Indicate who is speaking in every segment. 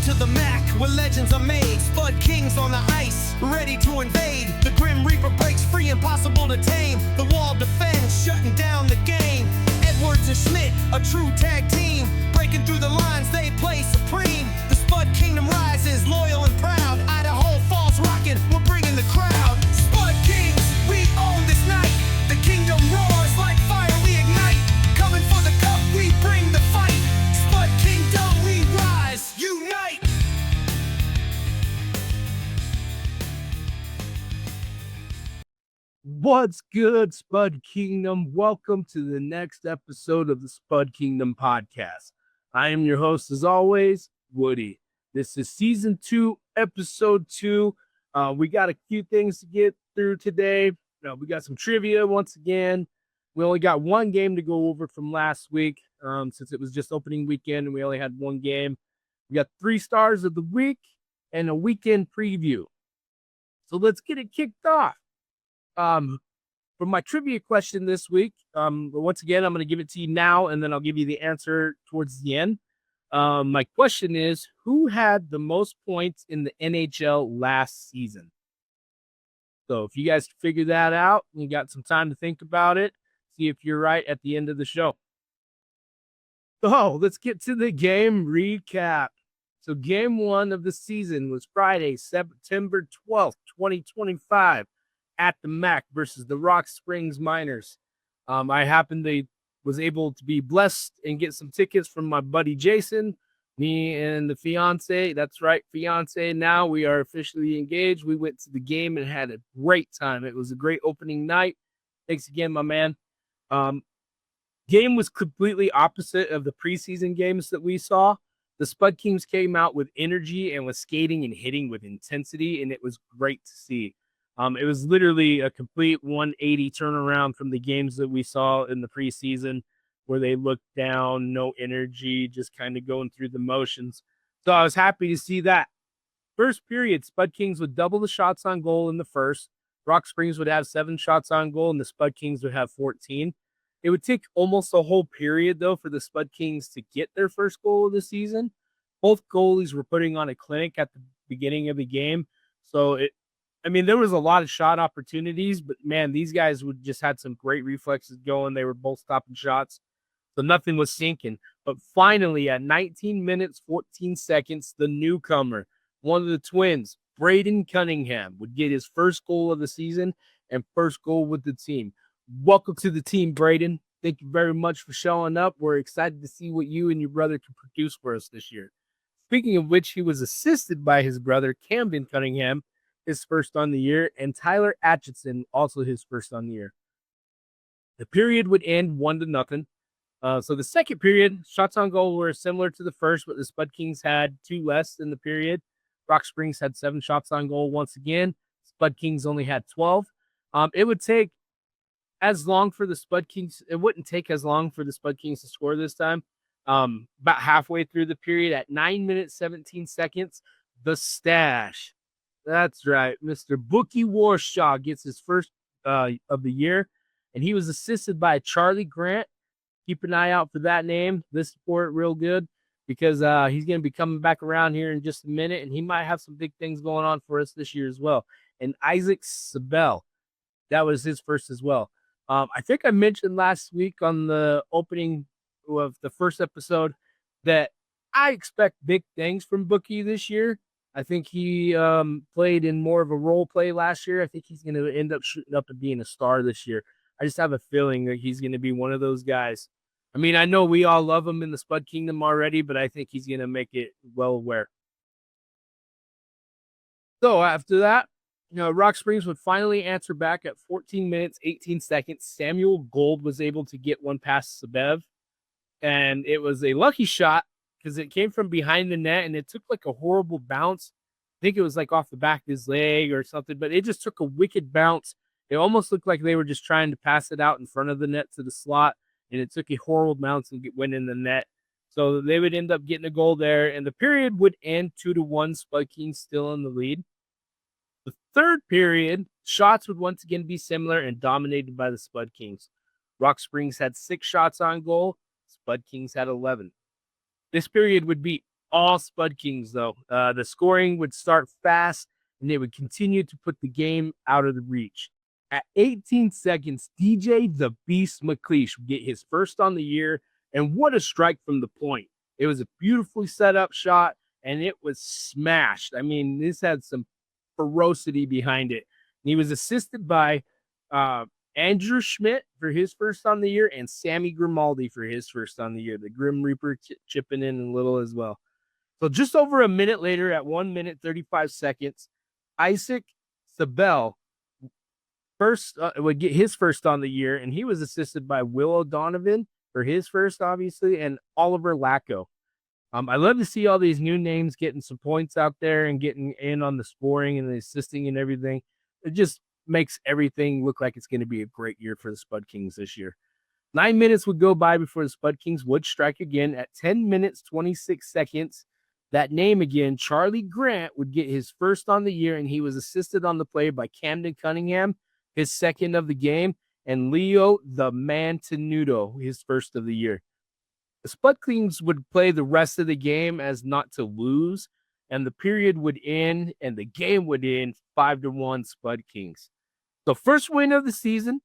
Speaker 1: to the Mac, where legends are made. Spud Kings on the ice, ready to invade. The Grim Reaper breaks free, impossible to tame. The wall defends, shutting down the game. Edwards and Schmidt, a true tag team. Breaking through the lines, they play supreme. The Spud Kingdom rises, loyal and proud. Idaho Falls rocking, we're bringing the crowd. Spud Kings, we own this night. The kingdom roars like fire, we ignite. Coming for the cup, we bring the fight. Spud Kingdom, we rise, unite.
Speaker 2: What's good, Spud Kingdom? Welcome to the next episode of the Spud Kingdom podcast. I am your host, as always, Woody. This is season 2, episode 2. We got a few things to get through today. We got some trivia once again. We only got one game to go over from last week, since it was just opening weekend and we only had one game. We got 3 stars of the week and a weekend preview. So let's get it kicked off. For my trivia question this week, once again, I'm going to give it to you now, and then I'll give you the answer towards the end. My question is, who had the most points in the NHL last season? So if you guys figure that out, you got some time to think about it, see if you're right at the end of the show. So let's get to the game recap. So game 1 of the season was Friday, September 12th, 2025. At the Mac versus the Rock Springs Miners. I was able to be blessed and get some tickets from my buddy Jason, me and the fiance. That's right, fiance. Now we are officially engaged. We went to the game and had a great time. It was a great opening night. Thanks again, my man. Game was completely opposite of the preseason games that we saw. The Spud Kings came out with energy and was skating and hitting with intensity, and it was great to see. It was literally a complete 180 turnaround from the games that we saw in the preseason where they looked down, no energy, just kind of going through the motions. So I was happy to see that. First period, Spud Kings would double the shots on goal in the first. Rock Springs would have 7 shots on goal, and the Spud Kings would have 14. It would take almost a whole period, though, for the Spud Kings to get their first goal of the season. Both goalies were putting on a clinic at the beginning of the game. So there was a lot of shot opportunities, but man, these guys would just had some great reflexes going. They were both stopping shots, so nothing was sinking. But finally, at 19 minutes, 14 seconds, the newcomer, one of the twins, Braden Cunningham, would get his first goal of the season and first goal with the team. Welcome to the team, Braden. Thank you very much for showing up. We're excited to see what you and your brother can produce for us this year. Speaking of which, he was assisted by his brother, Camden Cunningham, his first on the year, and Tyler Atchison, also his first on the year. The period would end 1-0. So the second period, shots on goal were similar to the first, but the Spud Kings had 2 less in the period. Rock Springs had 7 shots on goal once again. Spud Kings only had 12. It wouldn't take as long for the Spud Kings to score this time. About halfway through the period, at 9 minutes, 17 seconds, the stash. That's right. Mr. Bookie Warshaw gets his first of the year, and he was assisted by Charlie Grant. Keep an eye out for that name. Listen for it real good because he's going to be coming back around here in just a minute, and he might have some big things going on for us this year as well. And Isaac Sabel, that was his first as well. I think I mentioned last week on the opening of the first episode that I expect big things from Bookie this year. I think he played in more of a role play last year. I think he's going to end up shooting up and being a star this year. I just have a feeling that he's going to be one of those guys. I know we all love him in the Spud Kingdom already, but I think he's going to make it well aware. So after that, Rock Springs would finally answer back at 14 minutes, 18 seconds. Samuel Gold was able to get one past Sabev, and it was a lucky shot because it came from behind the net, and it took like a horrible bounce. I think it was like off the back of his leg or something, but it just took a wicked bounce. It almost looked like they were just trying to pass it out in front of the net to the slot, and it took a horrible bounce and went in the net. So they would end up getting a goal there, and the period would end 2-1, Spud Kings still in the lead. The third period, shots would once again be similar and dominated by the Spud Kings. Rock Springs had 6 shots on goal. Spud Kings had 11. This period would be all Spud Kings, though. The scoring would start fast, and they would continue to put the game out of the reach. At 18 seconds, DJ the Beast McLeish would get his first on the year, and what a strike from the point. It was a beautifully set up shot, and it was smashed. I mean, this had some ferocity behind it. And he was assisted by Andrew Schmidt for his first on the year and Sammy Grimaldi for his first on the year. The Grim Reaper chipping in a little as well. So just over a minute later, at 1 minute 35 seconds, Isaac Sabel would get his first on the year, and he was assisted by Will O'Donovan for his first, obviously, and Oliver Lacko. I love to see all these new names getting some points out there and getting in on the scoring and the assisting and everything. It just makes everything look like it's going to be a great year for the Spud Kings this year. 9 minutes would go by before the Spud Kings would strike again. At 10 minutes, 26 seconds, that name again, Charlie Grant, would get his first on the year, and he was assisted on the play by Camden Cunningham, his second of the game, and Leo the Man Tenuto, his first of the year. The Spud Kings would play the rest of the game as not to lose, and the period would end, and the game would end 5-1 Spud Kings. So first win of the season.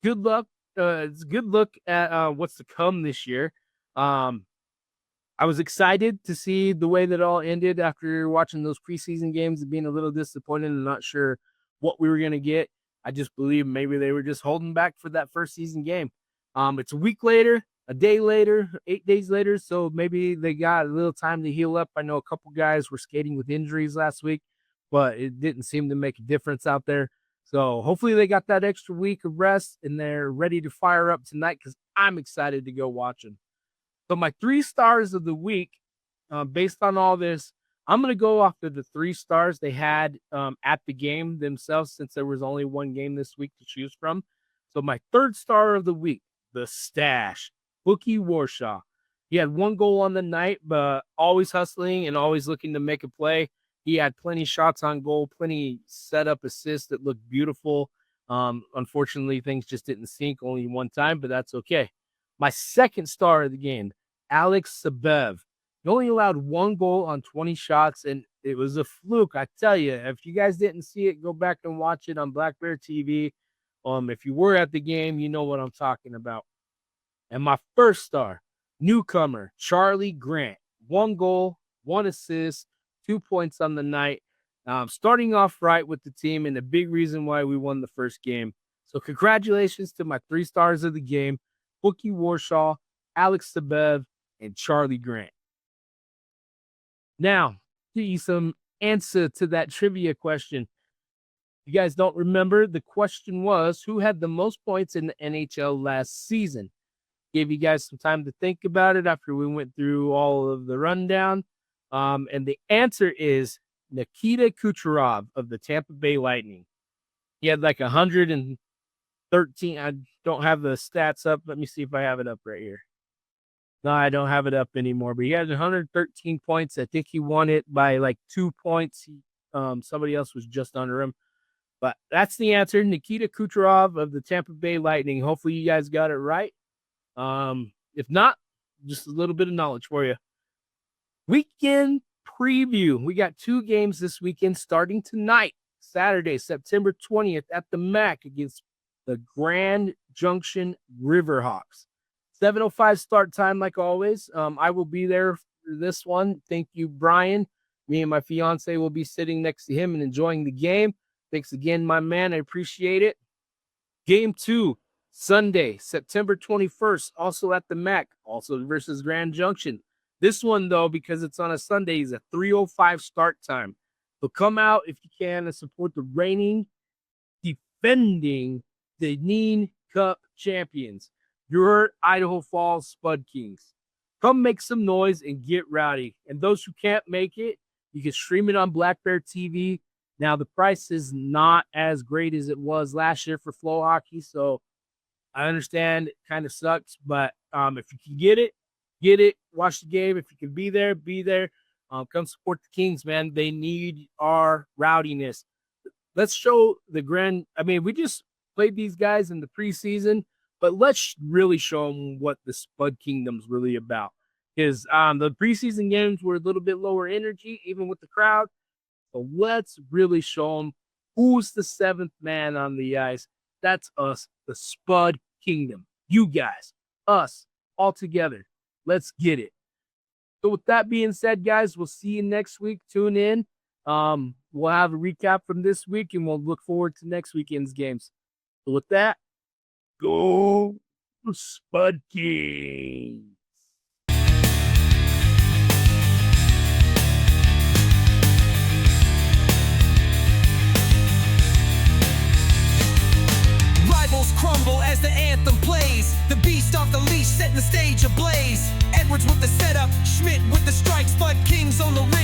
Speaker 2: Good luck. It's a good look at what's to come this year. I was excited to see the way that it all ended after watching those preseason games and being a little disappointed and not sure what we were going to get. I just believe maybe they were just holding back for that first season game. It's a week later, a day later, 8 days later, so maybe they got a little time to heal up. I know a couple guys were skating with injuries last week, but it didn't seem to make a difference out there. So hopefully they got that extra week of rest and they're ready to fire up tonight because I'm excited to go watch them. So my 3 stars of the week, based on all this, I'm going to go off of the 3 stars they had at the game themselves, since there was only one game this week to choose from. So my 3rd star of the week, the stash, Bookie Warshaw. He had 1 goal on the night, but always hustling and always looking to make a play. He had plenty shots on goal, plenty setup assists that looked beautiful. Unfortunately, things just didn't sink only one time, but that's okay. My 2nd star of the game, Alex Sabev. He only allowed 1 goal on 20 shots, and it was a fluke. I tell you, if you guys didn't see it, go back and watch it on Black Bear TV. If you were at the game, you know what I'm talking about. And my 1st star, newcomer, Charlie Grant. 1 goal, 1 assist, 2 points on the night. Starting off right with the team and a big reason why we won the first game. So congratulations to my 3 stars of the game, Bookie Warshaw, Alex Sabev, and Charlie Grant. Now, give you some answer to that trivia question. You guys don't remember, the question was, who had the most points in the NHL last season? Gave you guys some time to think about it after we went through all of the rundown. And the answer is Nikita Kucherov of the Tampa Bay Lightning. He had like 113. I don't have the stats up. Let me see if I have it up right here. No, I don't have it up anymore, but he had 113 points. I think he won it by like 2 points. Somebody else was just under him. But that's the answer. Nikita Kucherov of the Tampa Bay Lightning. Hopefully you guys got it right. If not, just a little bit of knowledge for you. Weekend preview. We got 2 games this weekend starting tonight, Saturday, September 20th at the MAC against the Grand Junction Riverhawks. 7:05 start time, like always. I will be there for this one. Thank you, Brian. Me and my fiance will be sitting next to him and enjoying the game. Thanks again, my man. I appreciate it. Game 2, Sunday, September 21st, also at the MAC, also versus Grand Junction. This one, though, because it's on a Sunday, is a 3:05 start time. So come out if you can and support the reigning, defending the Neen Cup champions, your Idaho Falls Spud Kings. Come make some noise and get rowdy. And those who can't make it, you can stream it on Black Bear TV. Now, the price is not as great as it was last year for Flow Hockey, so I understand it kind of sucks, but if you can get it, watch the game. If you can be there, be there. Come support the Kings, man. They need our rowdiness. Let's show the we just played these guys in the preseason, but let's really show them what the Spud Kingdom's really about. because the preseason games were a little bit lower energy, even with the crowd. So let's really show them who's the seventh man on the ice. That's us, the Spud Kingdom. You guys, us, all together. Let's get it. So with that being said, guys, we'll see you next week. Tune in. We'll have a recap from this week, and we'll look forward to next weekend's games. So with that, go Spud Kings.
Speaker 1: Rivals crumble as the anthem plays. The beast off the leash, setting the stage ablaze. Edwards with the setup, Schmidt with the strikes, Spud Kings on the ring.